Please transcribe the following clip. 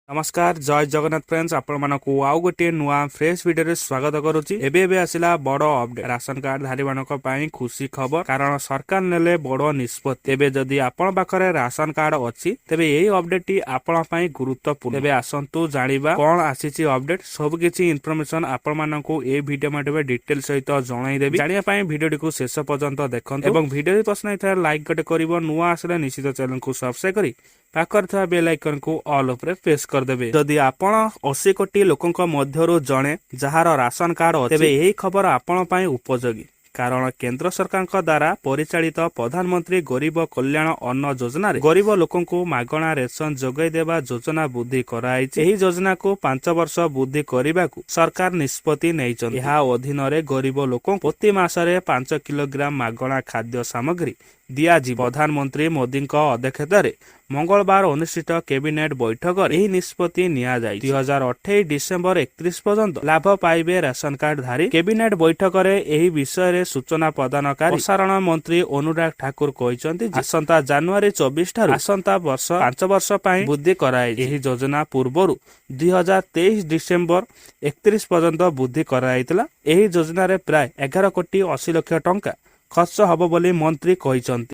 नमस्कार जय जगन्नाथ फ्रेंड्स आपण मानक आउ गोटे नुआ फ्रेश वीडियो स्वागत करुच्ची। एबे आसिला बड़ अपडेट राशन कार्ड धारी मानक पई खुशी खबर, कारण सरकार नेले बड़ निष्पत्ति। एबे जदि आपण पाखरे राशन कार्ड अछि तेबे एही अपडेट टी आपण पई गुरुत्वपूर्ण। तेबे आसंतु जानिबा कोन आसीची अपडेट, सब किछि इन्फॉर्मेशन आपण मानक ए वीडियो माध्यम डिटेल सहित जणाई देबी। जानिया पई वीडियो टी को शेष पर्यंत देखंतु एवं वीडियो पसंद आइथा लाइक गटे करिवो। नुआ आसले निश्चित चैनल को सब्सक्राइब करी पाखर था बेल आइकन को ऑल उपरे प्रेस कर देबे। जदि आपण 80 कोटी लोकंक मध्यरु जणे जहार राशन कार्ड अछि तेबे एही खबर आपण पई उपयोगी, कारण केंद्र सरकार द्वारा परिचालित प्रधानमंत्री गरीब कल्याण अन्न योजना रे गरीब लोकंकु मागणा रेशन जोगाई देवा योजना वृद्धि कराइछि। एही योजना को 5 वर्ष वृद्धि करबाकू सरकार निष्पत्ति नैछन्। एहा अधीन रे गरीब लोकंकु प्रति मासरे 5 किलोग्राम मागणा खाद्य सामग्री दियाजी। प्रधानमंत्री मोदी अध्यक्षतार मंगलवार अनुष्ठित कैबिनेट बैठक एही निष्पत्ति निया जाय। 2028 डिसेंबर 31 पर्यंत लाभ पाइबे राशन कार्ड धारी। कैबिनेट बैठक रे एही विषय रे सूचना प्रदानकारी प्रसारण मंत्री अनुराग ठाकुर कहिसंती आसंता जनवरी 24 ठारू आसंता वर्ष 5 वर्ष पई वृद्धि कराय। एही योजना पूर्वरु 2023 डिसेंबर 31 पर्यंत वृद्धि करायतिला। एही योजना रे प्राय 11 कोटी 80 लाख टंका खर्च हबो बोली मंत्री कहिसंती।